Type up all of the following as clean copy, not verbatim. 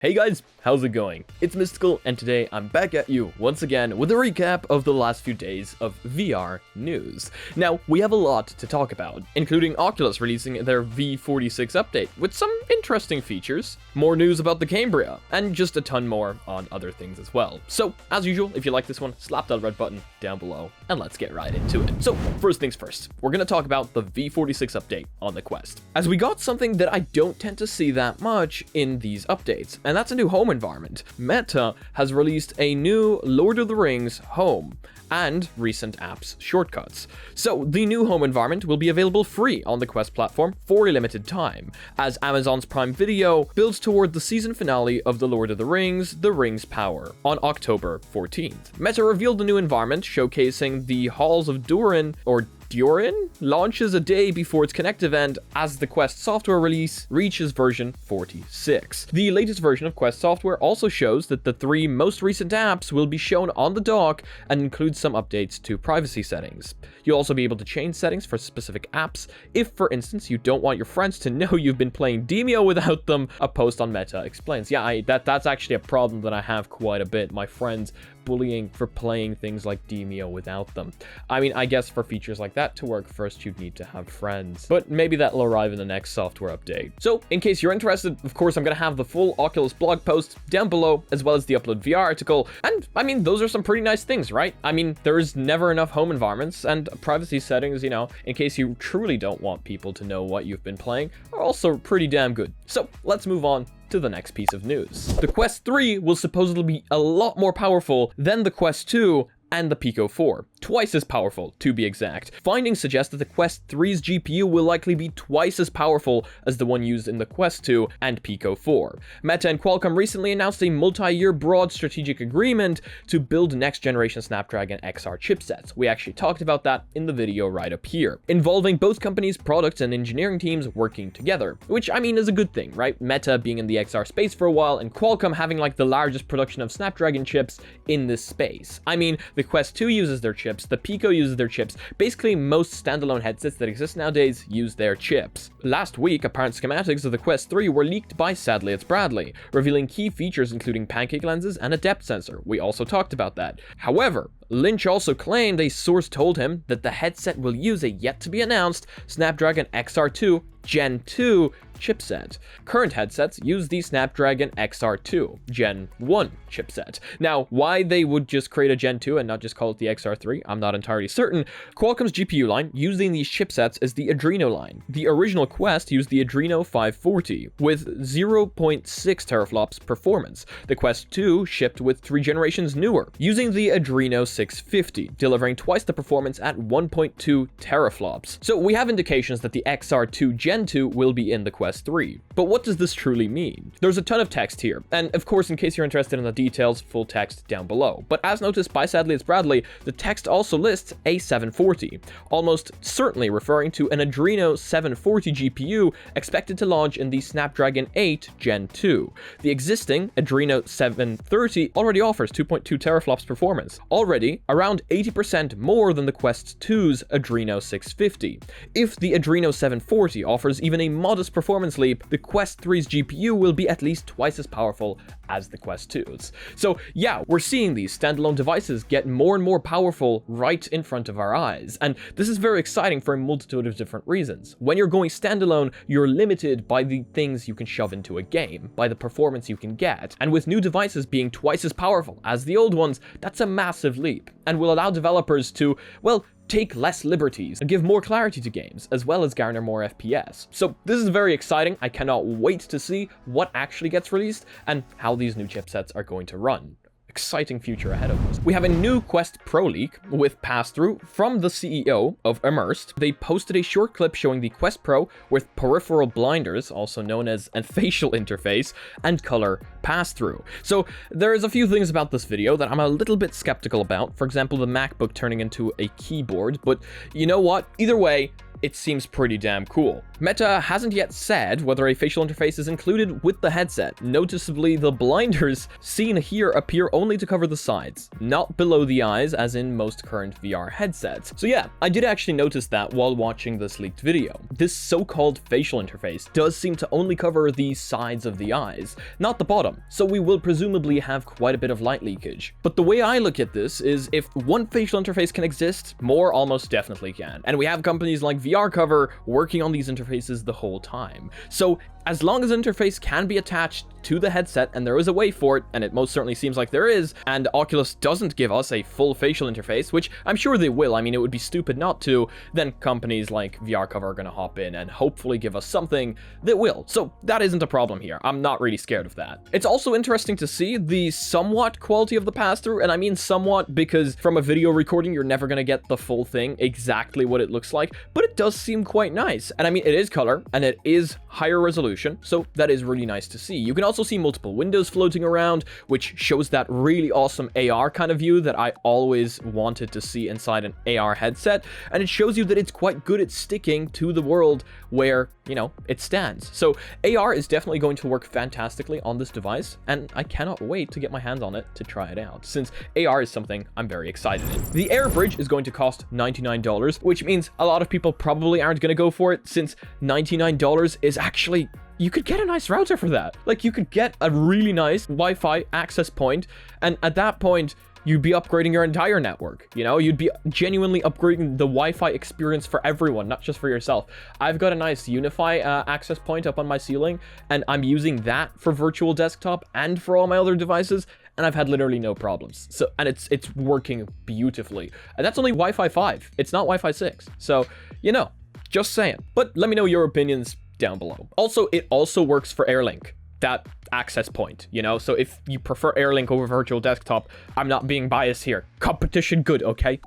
Hey guys, how's it going? It's Mysticle, and today I'm back at you once again with a recap of the last few days of VR news. Now, we have a lot to talk about, including Oculus releasing their V46 update with some interesting features, more news about the Cambria, and just a ton more on other things as well. So, as usual, if you like this one, slap that red button down below, and let's get right into it. So, first things first, we're going to talk about the V46 update on the Quest, as we got something that I don't tend to see that much in these updates, and that's a new home environment. Meta has released a new Lord of the Rings home and recent apps shortcuts. So the new home environment will be available free on the Quest platform for a limited time, as Amazon's Prime Video builds toward the season finale of The Lord of the Rings, The Rings Power, on October 14th. Meta revealed the new environment showcasing the Halls of Durin, or Durin, launches a day before its Connect event as the Quest software release reaches version 46. The latest version of Quest software also shows that the 3 most recent apps will be shown on the dock and includes some updates to privacy settings. You'll also be able to change settings for specific apps if, for instance, you don't want your friends to know you've been playing Demio without them, a post on Meta explains. Yeah, that's actually a problem that I have quite a bit. My friends bullying for playing things like Demio without them. I mean, I guess for features like that to work, first you'd need to have friends, but maybe that'll arrive in the next software update. So in case you're interested, of course, I'm going to have the full Oculus blog post down below, as well as the Upload VR article, and I mean, those are some pretty nice things, right? I mean, there's never enough home environments, and privacy settings, you know, in case you truly don't want people to know what you've been playing, are also pretty damn good. So let's move on to the next piece of news. The Quest 3 will supposedly be a lot more powerful than the Quest 2 and the Pico 4. Twice as powerful, to be exact. Findings suggest that the Quest 3's GPU will likely be twice as powerful as the one used in the Quest 2 and Pico 4. Meta and Qualcomm recently announced a multi-year broad strategic agreement to build next-generation Snapdragon XR chipsets. We actually talked about that in the video right up here, involving both companies' products and engineering teams working together, which I mean is a good thing, right? Meta being in the XR space for a while, and Qualcomm having like the largest production of Snapdragon chips in this space. I mean, the Quest 2 uses their chips, the Pico uses their chips. Basically, most standalone headsets that exist nowadays use their chips. Last week, apparent schematics of the Quest 3 were leaked by Sadly It's Bradley, revealing key features including pancake lenses and a depth sensor. We also talked about that. However, Lynch also claimed a source told him that the headset will use a yet-to-be-announced Snapdragon XR2 Gen 2 chipset. Current headsets use the Snapdragon XR2 Gen 1 chipset. Now, why they would just create a Gen 2 and not just call it the XR3, I'm not entirely certain. Qualcomm's GPU line using these chipsets is the Adreno line. The original Quest used the Adreno 540 with 0.6 teraflops performance. The Quest 2 shipped with 3 generations newer, using the Adreno 650, delivering twice the performance at 1.2 teraflops. So we have indications that the XR2 Gen 2 will be in the Quest 3. But what does this truly mean? There's a ton of text here, and of course, in case you're interested in the details, full text down below. But as noticed by Sadly It's Bradley, the text also lists a 740, almost certainly referring to an Adreno 740 GPU expected to launch in the Snapdragon 8 Gen 2. The existing Adreno 730 already offers 2.2 teraflops performance, already around 80% more than the Quest 2's Adreno 650. If the Adreno 740 offers even a modest performance leap, the Quest 3's GPU will be at least twice as powerful as the Quest 2's. So yeah, we're seeing these standalone devices get more and more powerful right in front of our eyes, and this is very exciting for a multitude of different reasons. When you're going standalone, you're limited by the things you can shove into a game, by the performance you can get, and with new devices being twice as powerful as the old ones, that's a massive leap, and will allow developers to, well, take less liberties and give more clarity to games, as well as garner more FPS. So this is very exciting. I cannot wait to see what actually gets released and how these new chipsets are going to run. Exciting future ahead of us. We have a new Quest Pro leak with Passthrough from the CEO of Immersed. They posted a short clip showing the Quest Pro with peripheral blinders, also known as a facial interface, and color pass-through. So there's a few things about this video that I'm a little bit skeptical about. For example, the MacBook turning into a keyboard, but you know what? Either way, it seems pretty damn cool. Meta hasn't yet said whether a facial interface is included with the headset. Noticeably, the blinders seen here appear only to cover the sides, not below the eyes as in most current VR headsets. So yeah, I did actually notice that while watching this leaked video. This so-called facial interface does seem to only cover the sides of the eyes, not the bottom, so we will presumably have quite a bit of light leakage. But the way I look at this is if one facial interface can exist, more almost definitely can. And we have companies like VR Cover working on these interfaces the whole time. So as long as an interface can be attached to the headset and there is a way for it, and it most certainly seems like there is, and Oculus doesn't give us a full facial interface, which I'm sure they will, I mean, it would be stupid not to, then companies like VR Cover are going to hop in and hopefully give us something that will. So that isn't a problem here. I'm not really scared of that. It's also interesting to see the somewhat quality of the pass-through, and I mean somewhat because from a video recording, you're never going to get the full thing, exactly what it looks like, but it does seem quite nice. And I mean, it is color, and it is higher resolution, so that is really nice to see. You can also see multiple windows floating around, which shows that really awesome AR kind of view that I always wanted to see inside an AR headset, and it shows you that it's quite good at sticking to the world where, you know, it stands. So AR is definitely going to work fantastically on this device, and I cannot wait to get my hands on it to try it out, since AR is something I'm very excited in. The Air Bridge is going to cost $99, which means a lot of people probably aren't going to go for it, since $99 is actually... you could get a nice router for that. Like, you could get a really nice Wi-Fi access point, and at that point, you'd be upgrading your entire network. You know, you'd be genuinely upgrading the Wi-Fi experience for everyone, not just for yourself. I've got a nice Unify access point up on my ceiling, and I'm using that for virtual desktop and for all my other devices, and I've had literally no problems. So, and it's working beautifully. And that's only Wi-Fi 5. It's not Wi-Fi 6. So, you know, just saying. But let me know your opinions down below. Also, it also works for Airlink, that access point, you know, so if you prefer Airlink over virtual desktop, I'm not being biased here. Competition good, okay?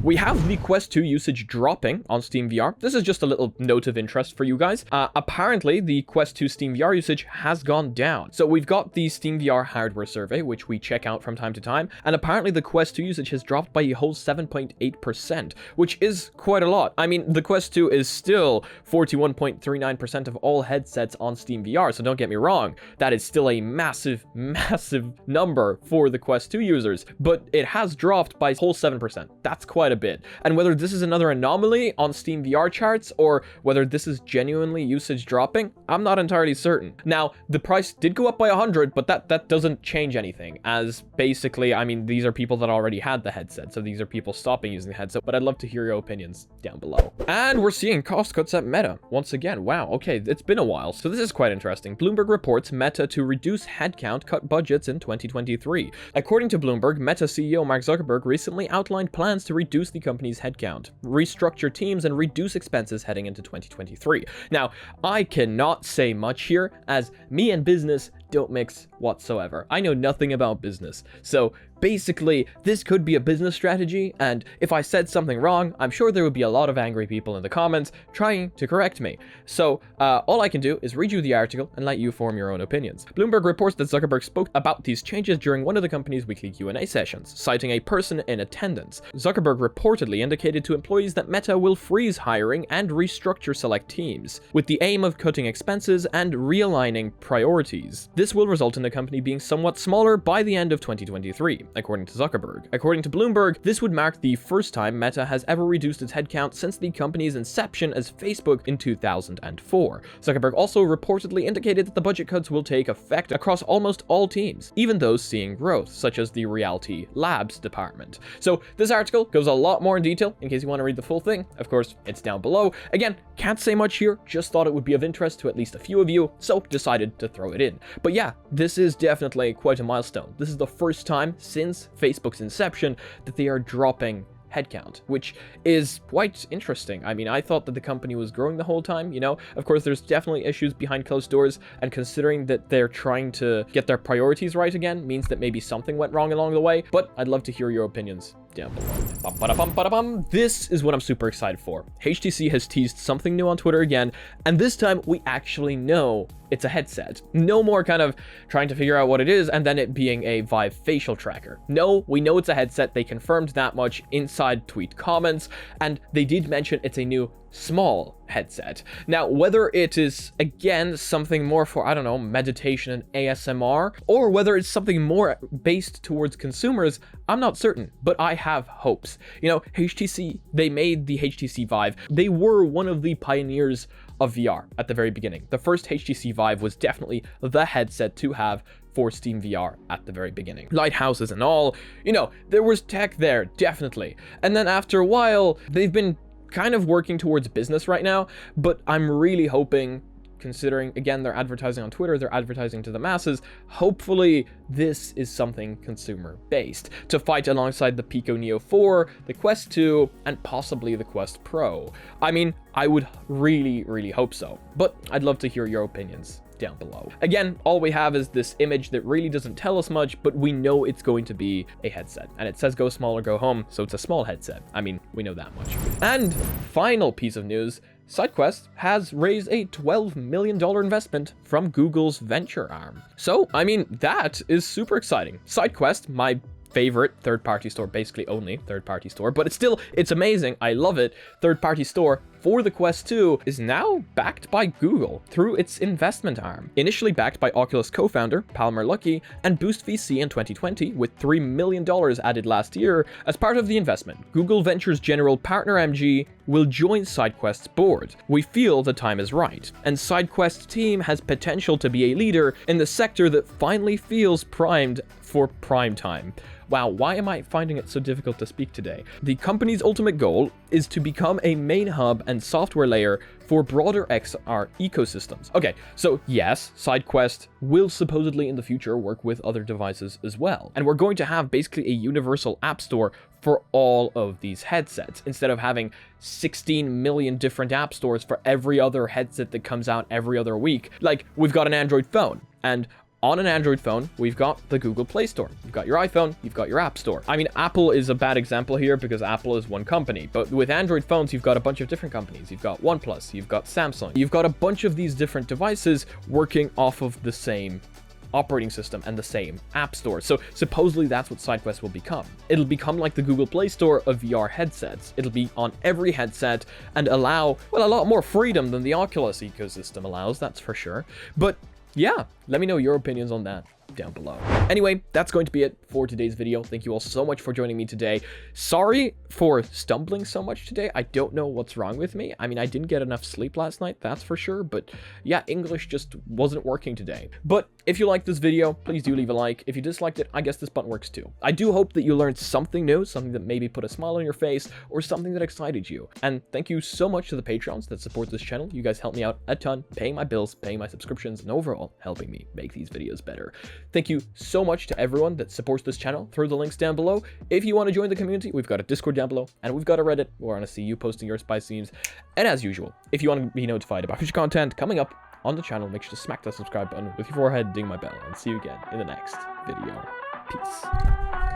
We have the Quest 2 usage dropping on SteamVR. This is just a little note of interest for you guys. Apparently, the Quest 2 SteamVR usage has gone down. So we've got the SteamVR hardware survey, which we check out from time to time, and apparently the Quest 2 usage has dropped by a whole 7.8%, which is quite a lot. I mean, the Quest 2 is still 41.39% of all headsets on SteamVR, so don't get me wrong. That is still a massive, massive number for the Quest 2 users, but it has dropped by a whole 7%. That's quite a bit. And whether this is another anomaly on SteamVR charts or whether this is genuinely usage dropping, I'm not entirely certain. Now, the price did go up by 100, but that doesn't change anything, as basically, I mean, these are people that already had the headset, so these are people stopping using the headset, but I'd love to hear your opinions down below. And we're seeing cost cuts at Meta once again. Wow, okay, it's been a while, so this is quite interesting. Bloomberg reports Meta to reduce headcount, cut budgets in 2023. According to Bloomberg, Meta CEO Mark Zuckerberg recently outlined plans to reduce the company's headcount, restructure teams, and reduce expenses heading into 2023. Now, I cannot say much here, as me and business don't mix whatsoever. I know nothing about business, so basically, this could be a business strategy, and if I said something wrong, I'm sure there would be a lot of angry people in the comments trying to correct me. So, all I can do is read you the article and let you form your own opinions. Bloomberg reports that Zuckerberg spoke about these changes during one of the company's weekly Q&A sessions, citing a person in attendance. Zuckerberg reportedly indicated to employees that Meta will freeze hiring and restructure select teams, with the aim of cutting expenses and realigning priorities. This will result in the company being somewhat smaller by the end of 2023. According to Zuckerberg. According to Bloomberg, this would mark the first time Meta has ever reduced its headcount since the company's inception as Facebook in 2004. Zuckerberg also reportedly indicated that the budget cuts will take effect across almost all teams, even those seeing growth, such as the Reality Labs department. So this article goes a lot more in detail. In case you want to read the full thing, of course, it's down below. Again, can't say much here, just thought it would be of interest to at least a few of you, so decided to throw it in. But yeah, this is definitely quite a milestone. This is the first time since Facebook's inception that they are dropping headcount, which is quite interesting. I mean, I thought that the company was growing the whole time, you know? Of course, there's definitely issues behind closed doors, and considering that they're trying to get their priorities right again means that maybe something went wrong along the way, but I'd love to hear your opinions down below. This is what I'm super excited for. HTC has teased something new on Twitter again, and this time we actually know it's a headset. No more kind of trying to figure out what it is and then it being a Vive facial tracker. No, we know it's a headset. They confirmed that much inside tweet comments, and they did mention it's a new small headset. Now, whether it is, again, something more for, I don't know, meditation and ASMR, or whether it's something more based towards consumers, I'm not certain, but I have hopes. You know, HTC, they made the HTC Vive. They were one of the pioneers of VR at the very beginning. The first HTC Vive was definitely the headset to have for SteamVR at the very beginning. Lighthouses and all, you know, there was tech there, definitely. And then after a while, they've been kind of working towards business right now, but I'm really hoping, considering, again, they're advertising on Twitter, they're advertising to the masses, hopefully this is something consumer-based, to fight alongside the Pico Neo 4, the Quest 2, and possibly the Quest Pro. I mean, I would really, really hope so, but I'd love to hear your opinions down below. Again, all we have is this image that really doesn't tell us much, but we know it's going to be a headset, and it says go small or go home, so it's a small headset. I mean, we know that much. And final piece of news, Sidequest has raised a $12 million investment from Google's venture arm. So, I mean, that is super exciting. Sidequest, my favorite third-party store, basically only third-party store, but it's amazing, I love it, third-party store for the Quest 2 is now backed by Google through its investment arm. Initially backed by Oculus co-founder Palmer Luckey and Boost VC in 2020 with $3 million added last year. As part of the investment, Google Ventures general partner MG will join Sidequest's board. We feel the time is right, and Sidequest's team has potential to be a leader in the sector that finally feels primed for prime time. Wow, why am I finding it so difficult to speak today? The company's ultimate goal is to become a main hub and software layer for broader XR ecosystems. Okay, so yes, Sidequest will supposedly in the future work with other devices as well. And we're going to have basically a universal app store for all of these headsets, instead of having 16 million different app stores for every other headset that comes out every other week. Like, we've got an Android phone, and on an Android phone, we've got the Google Play Store. You've got your iPhone, you've got your App Store. I mean, Apple is a bad example here because Apple is one company, but with Android phones, you've got a bunch of different companies. You've got OnePlus, you've got Samsung, you've got a bunch of these different devices working off of the same operating system and the same app store. So supposedly that's what Sidequest will become. It'll become like the Google Play Store of VR headsets. It'll be on every headset and allow, well, a lot more freedom than the Oculus ecosystem allows, that's for sure. But yeah, let me know your opinions on that down below. Anyway, that's going to be it for today's video. Thank you all so much for joining me today. Sorry for stumbling so much today. I don't know what's wrong with me. I mean, I didn't get enough sleep last night, that's for sure, but yeah, English just wasn't working today. But if you liked this video, please do leave a like. If you disliked it, I guess this button works too. I do hope that you learned something new, something that maybe put a smile on your face, or something that excited you. And thank you so much to the Patreons that support this channel. You guys help me out a ton, paying my bills, paying my subscriptions, and overall helping me make these videos better. Thank you so much to everyone that supports this channel through the links down below. If you want to join the community, we've got a Discord down below, and we've got a Reddit where I want to see you posting your spy scenes. And as usual, if you want to be notified about future content coming up on the channel, make sure to smack that subscribe button with your forehead, ding my bell, and see you again in the next video. Peace.